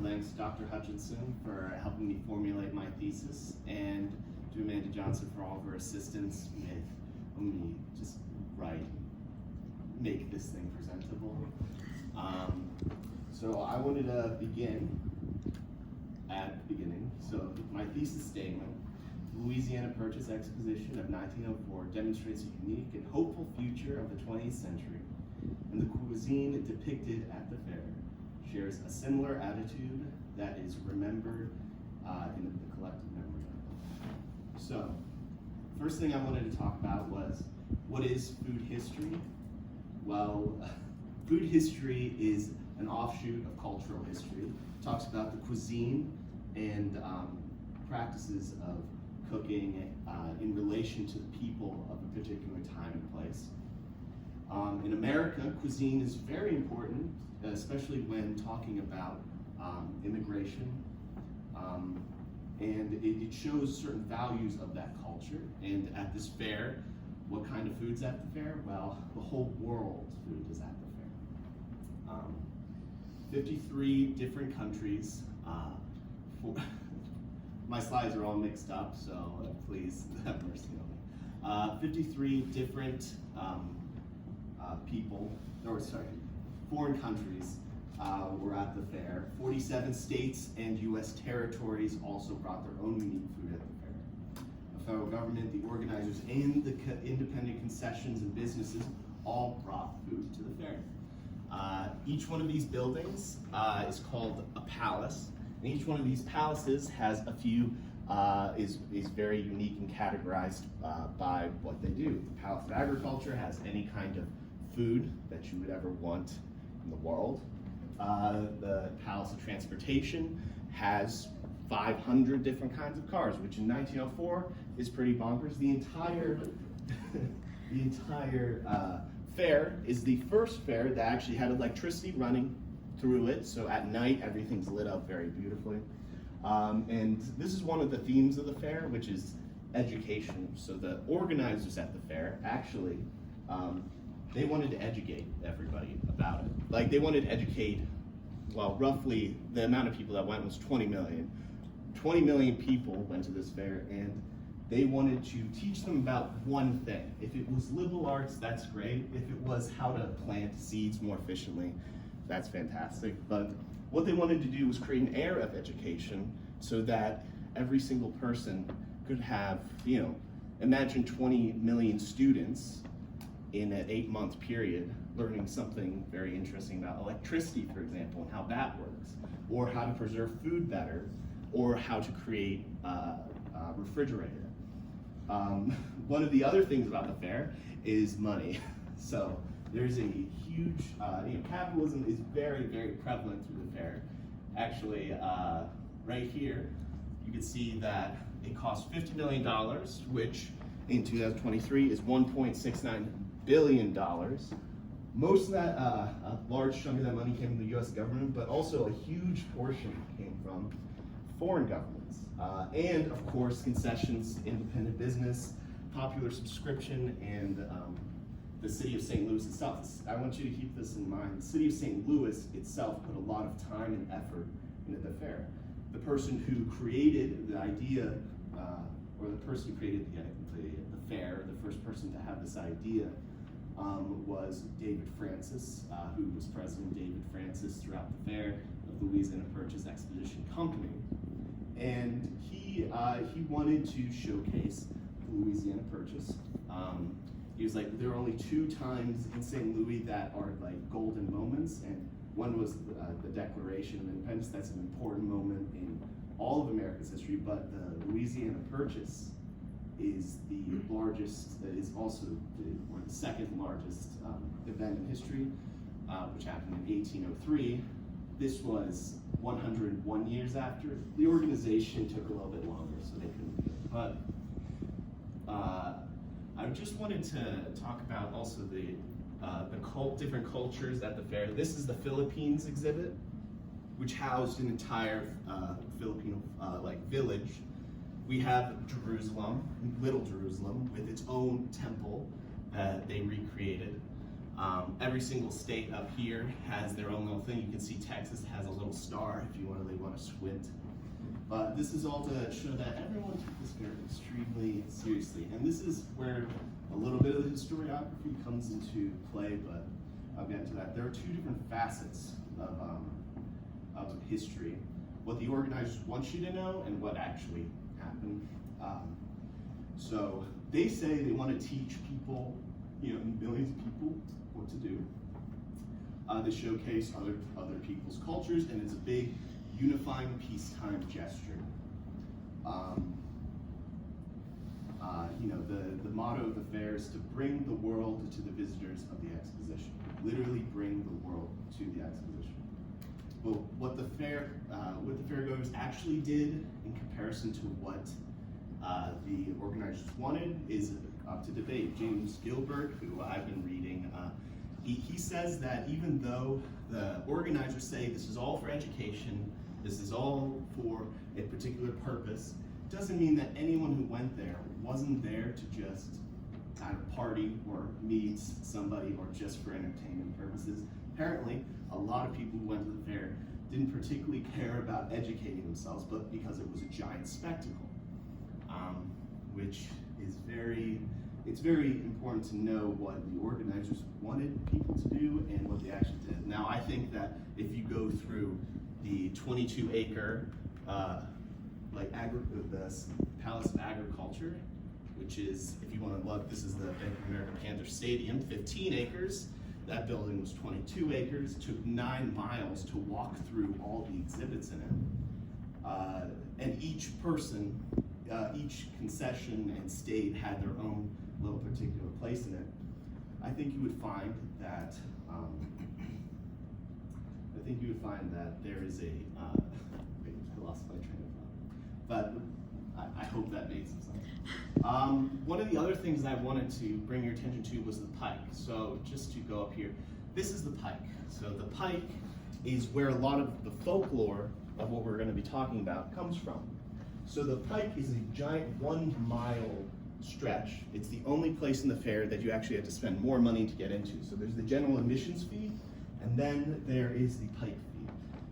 thanks to Dr. Hutchinson for helping me formulate my thesis, and to Amanda Johnson for all of her assistance with helping me just make this thing presentable. So I wanted to begin at the beginning. So my thesis statement: Louisiana Purchase Exhibition of 1904 demonstrates a unique and hopeful future of the 20th century, and the cuisine depicted at the fair shares a similar attitude that is remembered in the collective memory. So, first thing I wanted to talk about was, what is food history? Well, food history is an offshoot of cultural history. It talks about the cuisine and practices of cooking in relation to the people of a particular time and place. In America, cuisine is very important, especially when talking about immigration, and it shows certain values of that culture. And at this fair, what kind of food's at the fair? Well, the whole world's food is at the fair. 53 different countries. My slides are all mixed up, so please have mercy on me. 53 different foreign countries were at the fair. 47 states and U.S. territories also brought their own unique food at the fair. The federal government, the organizers, and the independent concessions and businesses all brought food to the fair. Each one of these buildings is called a palace, and each one of these palaces has a few, is very unique and categorized by what they do. The Palace of Agriculture has any kind of food that you would ever want in the world. The Palace of Transportation has 500 different kinds of cars, which in 1904 is pretty bonkers. The entire fair is the first fair that actually had electricity running through it, so at night everything's lit up very beautifully. And this is one of the themes of the fair, which is education. So the organizers at the fair actually, they wanted to educate everybody about it. Like, they wanted to educate, well, roughly the amount of people that went was 20 million. 20 million people went to this fair, and they wanted to teach them about one thing. If it was liberal arts, that's great. If it was how to plant seeds more efficiently, that's fantastic. But what they wanted to do was create an air of education so that every single person could have, imagine 20 million students in an 8-month period learning something very interesting about electricity, for example, and how that works, or how to preserve food better, or how to create a refrigerator. One of the other things about the fair is money. So there's a huge, capitalism is very, very prevalent through the fair. Actually, right here, you can see that it costs $50 million, which in 2023 is $1.69 billion. Most of that, a large chunk of that money came from the US government, but also a huge portion came from foreign governments. And of course, concessions, independent business, popular subscription, and the city of St. Louis itself. I want you to keep this in mind. The city of St. Louis itself put a lot of time and effort into the fair. The person who created the idea, or the person who created the fair, the first person to have this idea, was David Francis, who was President David Francis throughout the fair of the Louisiana Purchase Exhibition Company. And he wanted to showcase the Louisiana Purchase. He was like, there are only 2 times in St. Louis that are like golden moments, and one was the Declaration of Independence. That's an important moment in all of America's history, but the Louisiana Purchase is the largest, is also the second largest event in history, which happened in 1803. This was 101 years after. The organization took a little bit longer, so they couldn't do it. But I just wanted to talk about also the different cultures at the fair. This is the Philippines exhibit, which housed an entire Filipino village. We have Jerusalem, Little Jerusalem, with its own temple that they recreated. Every single state up here has their own little thing. You can see Texas has a little star if you really want to squint. But this is all to show that everyone took this fair extremely seriously. And this is where a little bit of the historiography comes into play, but I'll get into that. There are two different facets of history. What the organizers want you to know and what actually happened. So they say they want to teach people, millions of people what to do. They showcase other people's cultures, and it's a big unifying peacetime gesture. The motto of the fair is to bring the world to the visitors of the exposition. Literally bring the world to the exposition. But what the fairgoers actually did in comparison to what the organizers wanted is up to debate. James Gilbert, who I've been reading, he says that even though the organizers say this is all for education, this is all for a particular purpose, doesn't mean that anyone who went there wasn't there to just kind of party or meet somebody or just for entertainment purposes. Apparently, a lot of people who went to the fair didn't particularly care about educating themselves, but because it was a giant spectacle, which is it's very important to know what the organizers wanted people to do and what they actually did. Now, I think that if you go through the 22-acre the Palace of Agriculture, which is, if you want to look, this is the Bank of America Panther Stadium, 15 acres. That building was 22 acres. It took 9 miles to walk through all the exhibits in it. And each person, each concession and state had their own little particular place in it. I think you would find that there is a I lost my train of thought, but I hope that made some sense. One of the other things I wanted to bring your attention to was the pike. So just to go up here, this is the pike. So the pike is where a lot of the folklore of what we're going to be talking about comes from. So the pike is a giant 1-mile stretch. It's the only place in the fair that you actually have to spend more money to get into. So there's the general admissions fee, and then there is the pike fee.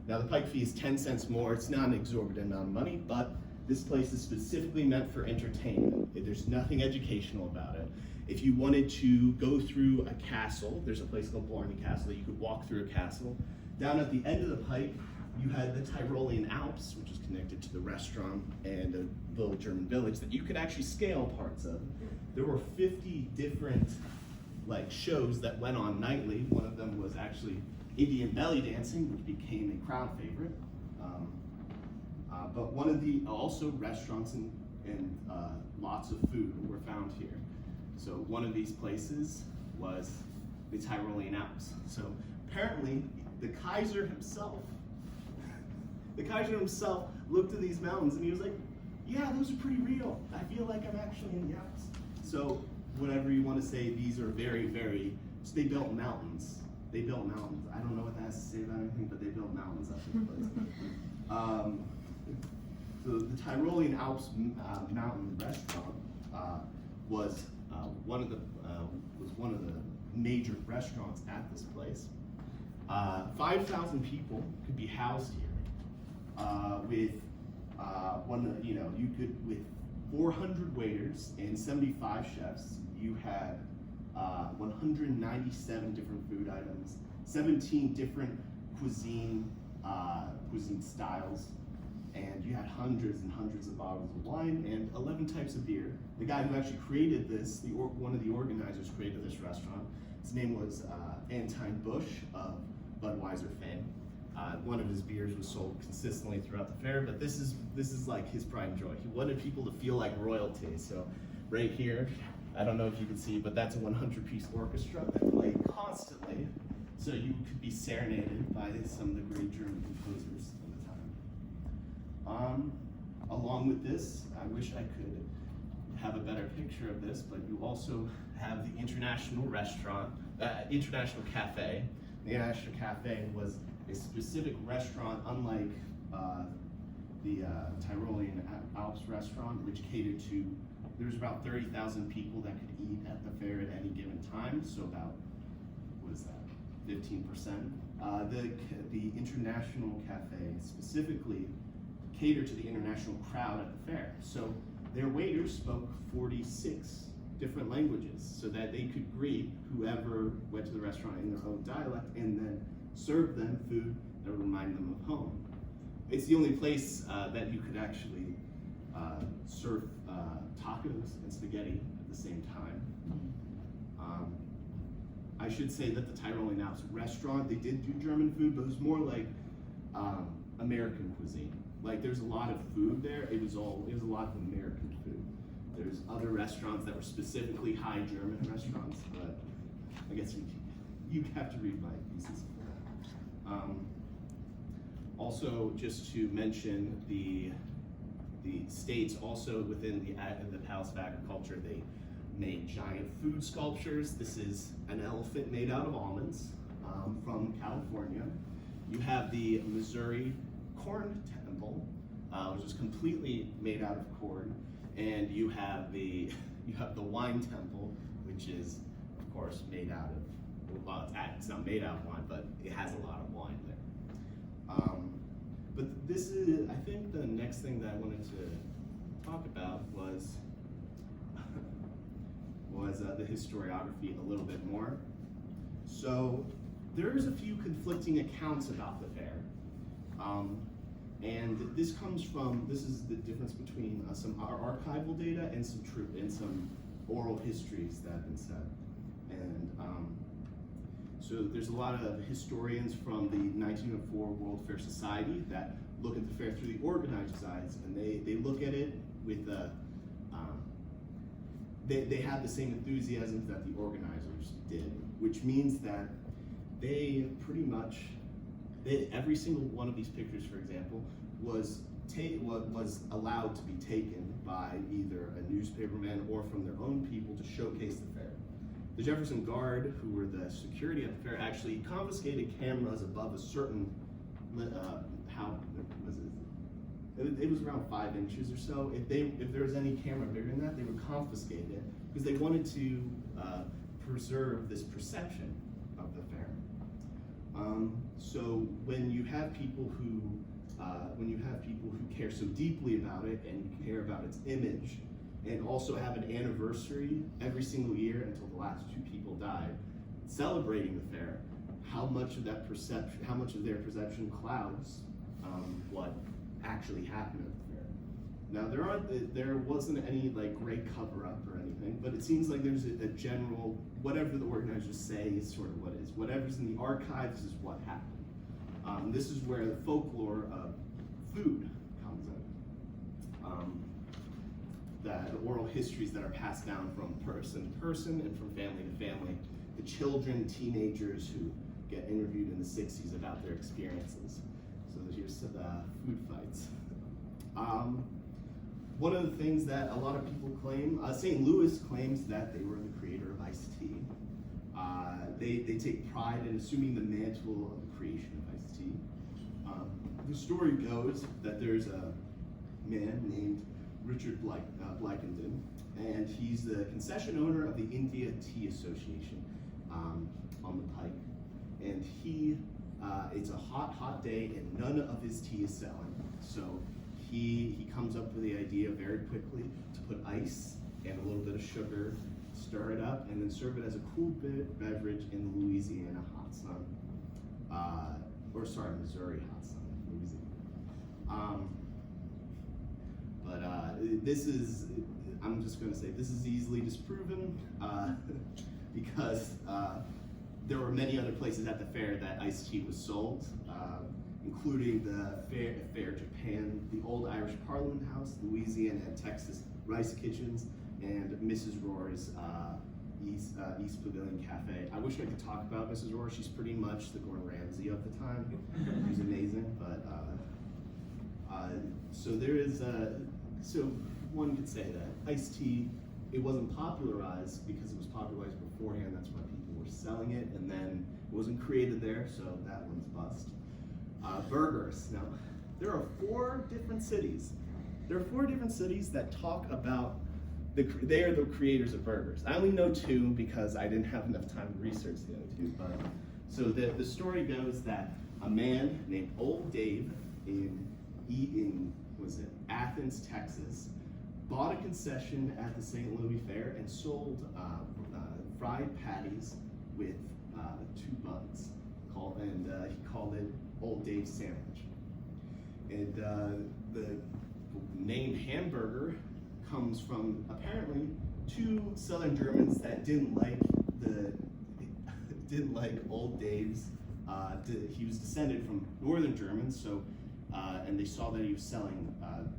Now the pike fee is 10 cents more. It's not an exorbitant amount of money, but this place is specifically meant for entertainment. There's nothing educational about it. If you wanted to go through a castle, there's a place called Blarney Castle that you could walk through a castle. Down at the end of the pike, you had the Tyrolean Alps, which is connected to the restaurant and a little German village that you could actually scale parts of. There were 50 different shows that went on nightly. One of them was actually Indian belly dancing, which became a crowd favorite. But one of the also restaurants and lots of food were found here. So one of these places was the Tyrolean Alps. So apparently the Kaiser himself looked at these mountains and he was like, yeah, those are pretty real. I feel like I'm actually in the Alps. So whatever you want to say, these are very, very, so they built mountains. I don't know what that has to say about anything, but they built mountains up this place. So the Tyrolean Alps Mountain Restaurant was one of the major restaurants at this place. 5,000 people could be housed here with with 400 waiters and 75 chefs. You had 197 different food items, 17 different cuisine styles, and you had hundreds and hundreds of bottles of wine and 11 types of beer. The guy who actually created this, one of the organizers created this restaurant, his name was Antine Bush of Budweiser fame. One of his beers was sold consistently throughout the fair, but this is like his pride and joy. He wanted people to feel like royalty. So right here, I don't know if you can see, but that's a 100-piece orchestra that played constantly. So you could be serenaded by some of the great German composers of the time. Along with this, I wish I could have a better picture of this, but you also have the International International Cafe. The International Cafe was a specific restaurant, unlike the Tyrolean Alps restaurant, which catered to, there's about 30,000 people that could eat at the fair at any given time, so about was that, 15%. The International Cafe specifically catered to the international crowd at the fair. So their waiters spoke 46 different languages so that they could greet whoever went to the restaurant in their own dialect and then serve them food that would remind them of home. It's the only place that you could actually serve tacos and spaghetti at the same time. I should say that the Tyrolean Alps restaurant, they did do German food, but it was more like American cuisine. Like there's a lot of food there. It was a lot of American food. There's other restaurants that were specifically high German restaurants, but I guess you have to read my thesis for that. Also, just to mention the states also within the Palace of Agriculture, they made giant food sculptures. This is an elephant made out of almonds from California. You have the Missouri Corn Temple, which is completely made out of corn, and you have the Wine Temple, which is of course made out of, well, it's not made out of wine, but it has a lot of wine there. But this is, I think the next thing that I wanted to talk about was the historiography a little bit more. So there's a few conflicting accounts about the fair. And this is the difference between some archival data and some oral histories that have been said. And so there's a lot of historians from the 1904 World Fair Society that look at the fair through the organizer's eyes, and they look at it with they have the same enthusiasm that the organizers did, which means that they pretty much, every single one of these pictures, for example, was allowed to be taken by either a newspaperman or from their own people to showcase the fair. The Jefferson Guard, who were the security at the fair, actually confiscated cameras above a certain, how was it? It was around 5 inches or so. If there was any camera bigger than that, they would confiscate it because they wanted to preserve this perception of the fair. So when you have people who care so deeply about it and care about its image, and also have an anniversary every single year until the last 2 people died, celebrating the fair, how much of their perception clouds what actually happened at the fair. Now there wasn't any like great cover up or anything, but it seems like there's a general, whatever the organizers say is sort of what is. Whatever's in the archives is what happened. This is where the folklore of food comes in. The oral histories that are passed down from person to person and from family to family. The children, teenagers who get interviewed in the 60s about their experiences. So here's the food fights. One of the things that a lot of people claim, St. Louis claims that they were the creator of iced tea. They take pride in assuming the mantle of the creation of iced tea. The story goes that there's a man named Richard Blackenden, and he's the concession owner of the India Tea Association on the Pike. And it's a hot day and none of his tea is selling. So he comes up with the idea very quickly to put ice and a little bit of sugar, stir it up, and then serve it as a cool beverage in the Louisiana hot sun. Missouri hot sun, Louisiana. This is, I'm just gonna say, this is easily disproven because there were many other places at the fair that iced tea was sold, including the Fair Japan, the Old Irish Parliament House, Louisiana and Texas Rice Kitchens, and Mrs. Rohr's East Pavilion Cafe. I wish I could talk about Mrs. Rohr. She's pretty much the Gordon Ramsay of the time. She's amazing, but so there is so one could say that iced tea, it wasn't popularized because it was popularized beforehand. That's why people were selling it, and then it wasn't created there, so that one's bust. Burgers. Now, there are 4 different cities. There are 4 different cities that talk about they are the creators of burgers. I only know two because I didn't have enough time to research the other two. But so the story goes that a man named Old Dave in Athens, Texas, bought a concession at the St. Louis Fair and sold fried patties with 2 buns, he called it Old Dave's Sandwich. And the name hamburger comes from apparently 2 Southern Germans that didn't like Old Dave's. He was descended from Northern Germans, so and they saw that he was selling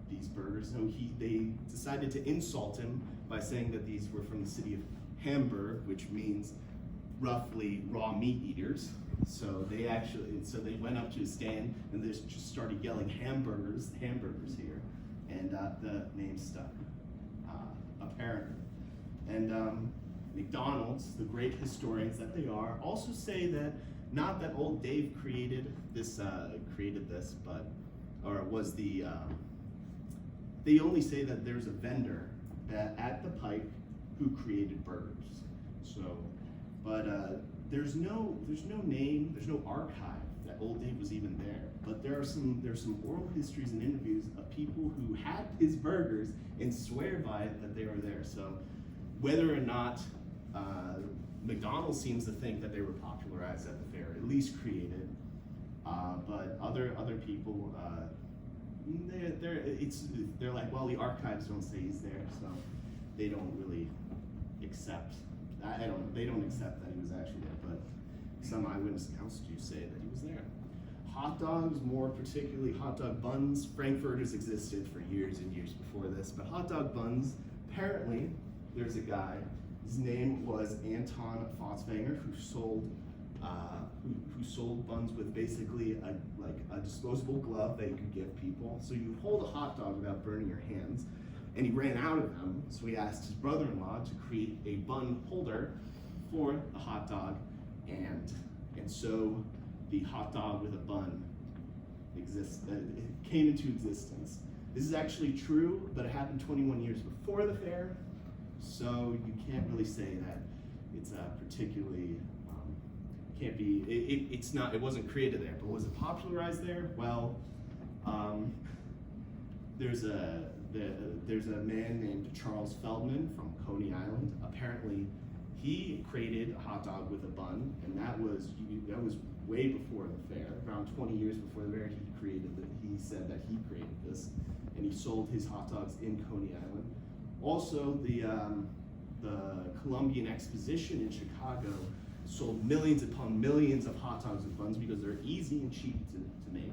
these burgers, so they decided to insult him by saying that these were from the city of Hamburg, which means roughly raw meat eaters. So they went up to his stand and they just started yelling hamburgers here, and the name stuck, apparently. And McDonald's, the great historians that they are, also say that not that Old Dave created this, but they only say that there's a vendor at the Pike who created burgers. So, but there's no name, there's no archive that Old Dave was even there. But there's some oral histories and interviews of people who had his burgers and swear by it that they were there. So whether or not McDonald's seems to think that they were popularized at the fair, at least created, but other people, they're like, well, the archives don't say he's there, so they don't really accept. They don't accept that he was actually there, but some eyewitness accounts do say that he was there. Hot dogs, more particularly hot dog buns. Frankfurters existed for years and years before this, but hot dog buns, apparently, there's a guy, his name was Anton Fotzwanger, who sold buns with basically a disposable glove that you could give people. So you hold a hot dog without burning your hands. And he ran out of them, so he asked his brother-in-law to create a bun holder for the hot dog, and so the hot dog with a bun came into existence. This is actually true, but it happened 21 years before the fair, so you can't really say that it's particularly it wasn't created there. But was it popularized there? Well, there's a man named Charles Feldman from Coney Island. Apparently, he created a hot dog with a bun, and that was way before the fair. Around 20 years before the fair, he said that he created this, and he sold his hot dogs in Coney Island. Also, the Columbian Exposition in Chicago sold millions upon millions of hot dogs with buns because they're easy and cheap to make.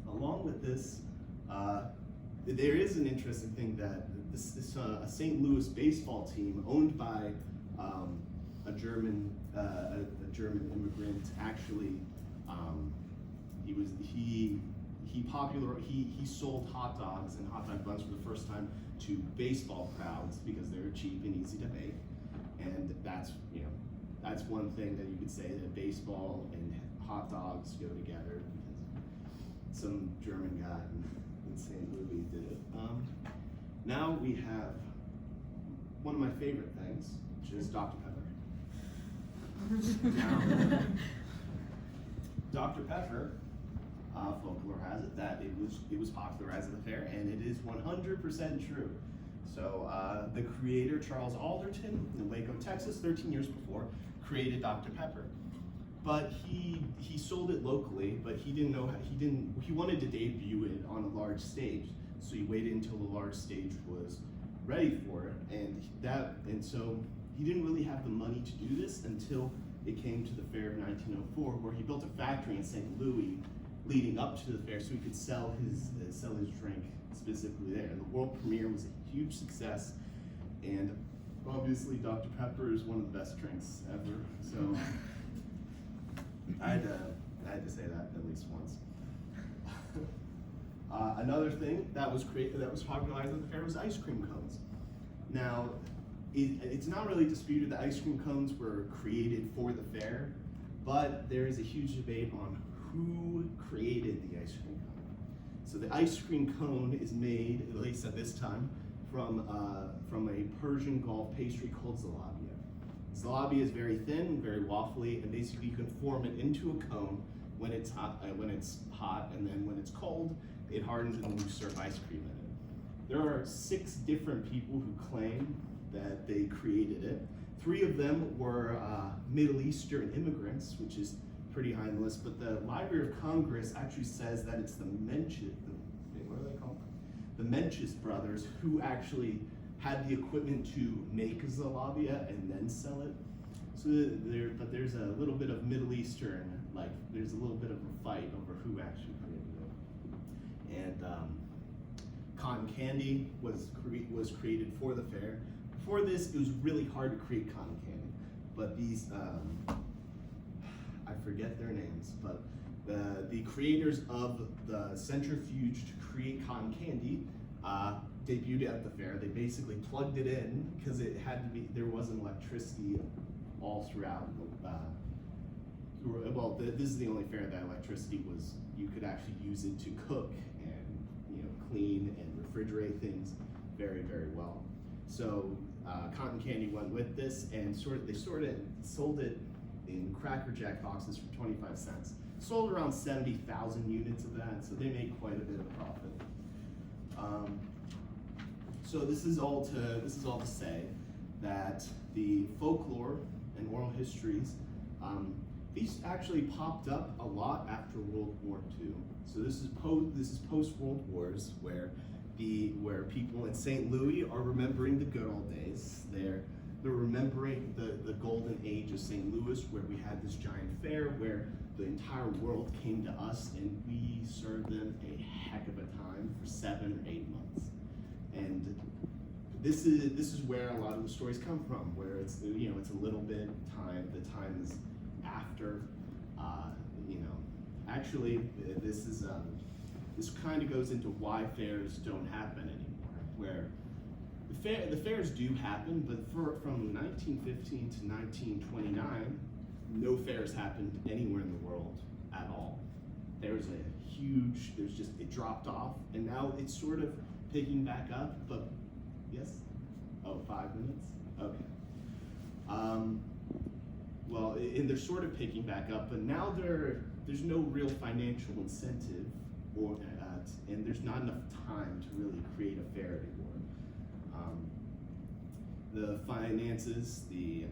Along with this, there is an interesting thing that a St. Louis baseball team owned by a German immigrant actually he sold hot dogs and hot dog buns for the first time to baseball crowds because they're cheap and easy to make, and that's one thing that you could say that baseball and hot dogs go together because some German guy in St. Louis did it. Now we have one of my favorite things, which is Dr. Pepper. Now, Dr. Pepper, folklore has it that it was popularized at the fair, and it is 100% true. So the creator, Charles Alderton, in Waco, Texas, 13 years before, created Dr. Pepper. But he sold it locally, but he wanted to debut it on a large stage. So he waited until the large stage was ready for it, and so he didn't really have the money to do this until it came to the fair of 1904, where he built a factory in St. Louis leading up to the fair so he could sell his drink specifically there. And the world premiere was a huge success, and obviously Dr. Pepper is one of the best drinks ever, so I had to say that at least once. Another thing that was popularized at the fair was ice cream cones. Now, it's not really disputed that ice cream cones were created for the fair, but there is a huge debate on who created the ice cream cone. So the ice cream cone is made, at least at this time, from a Persian Gulf pastry called zalabia. Zalabia is very thin, very waffly, and basically you can form it into a cone when it's hot, and then when it's cold, it hardens and you serve ice cream in it. There are 6 different people who claim that they created it. 3 of them were Middle Eastern immigrants, which is pretty high on the list, but the Library of Congress actually says that it's the what are they called? The Menchus brothers who actually had the equipment to make zalabia and then sell it. So there's a little bit of Middle Eastern, there's a little bit of a fight over who actually created it. And cotton candy was created for the fair. Before this, it was really hard to create cotton candy, but these, I forget their names, but the creators of the centrifuge to create cotton candy debuted at the fair. They basically plugged it in because it had to be, there wasn't electricity all throughout. This is the only fair that electricity was, you could actually use it to cook and clean and refrigerate things very, very well. So cotton candy went with this, and they sold it in Cracker Jack boxes for 25 cents. Sold around 70,000 units of that, so they made quite a bit of profit. So this is all to say that the folklore and oral histories, these actually popped up a lot after World War II. So this is post World Wars, where people in St. Louis are remembering the good old days. They're remembering the golden age of St. Louis, where we had this giant fair where the entire world came to us and we served them a heck of a time for 7 or 8 months. And this is where a lot of the stories come from, where it's it's a little bit time. The time is after. Actually, this kind of goes into why fairs don't happen anymore. Where the fairs do happen, but from 1915 to 1929, no fairs happened anywhere in the world at all. It dropped off, and now it's sort of picking back up, but yes? Oh, 5 minutes? Okay. And they're sort of picking back up, but now there's no real financial incentive, and there's not enough time to really create a fair anymore. The finances, the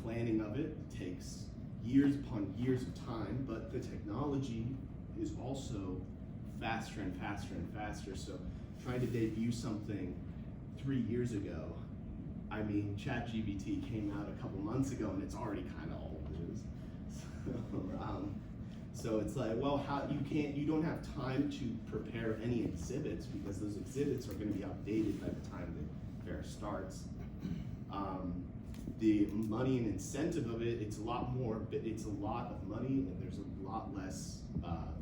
planning of it takes years upon years of time, but the technology is also faster and faster and faster. So trying to debut something 3 years ago, ChatGPT came out a couple months ago and it's already kind of old news. So it's like, well, you don't have time to prepare any exhibits because those exhibits are going to be outdated by the time the fair starts. The money and incentive of it, it's a lot of money, and there's a lot less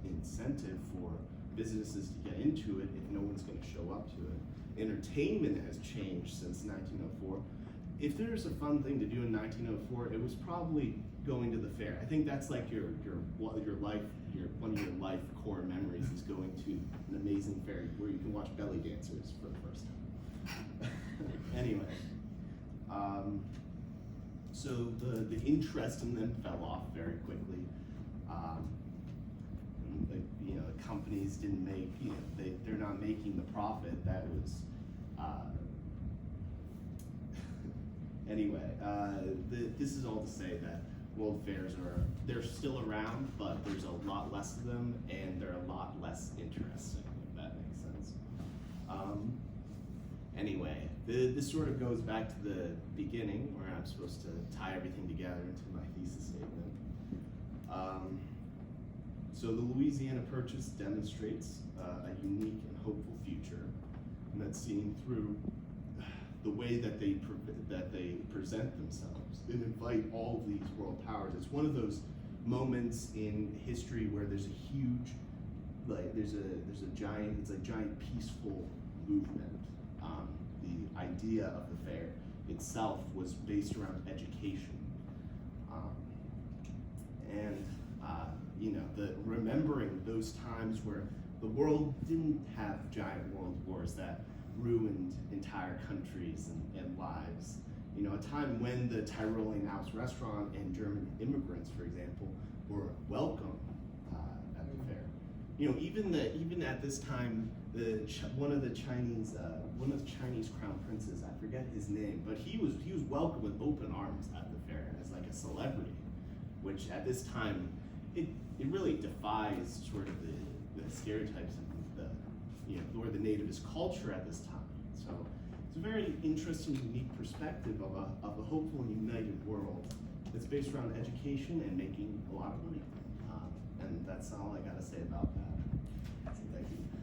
incentive for businesses to get into it if no one's going to show up to it. Entertainment has changed since 1904. If there's a fun thing to do in 1904, it was probably going to the fair. I think that's like one of your life core memories is going to an amazing fair where you can watch belly dancers for the first time. Anyway. So the interest in them fell off very quickly. The companies didn't make, they're not making the profit that was. Anyway, this is all to say that world fairs they're still around, but there's a lot less of them, and they're a lot less interesting, if that makes sense. Anyway, this sort of goes back to the beginning, where I'm supposed to tie everything together into my thesis statement. So the Louisiana Purchase demonstrates a unique and hopeful future, and that's seen through the way that they present themselves and invite all of these world powers. It's one of those moments in history where there's a huge, there's a giant peaceful movement. The idea of the fair itself was based around education, remembering those times where the world didn't have giant world wars, that ruined entire countries and lives. You know, a time when the Tyrolean Alps restaurant and German immigrants, for example, were welcome at the fair. You know, even at this time, one of the Chinese crown princes, I forget his name, but he was welcomed with open arms at the fair as like a celebrity, which at this time it really defies sort of the stereotypes of or the nativist culture at this time. So it's a very interesting, unique perspective of a hopeful and united world that's based around education and making a lot of money. And that's all I gotta say about that. So thank you.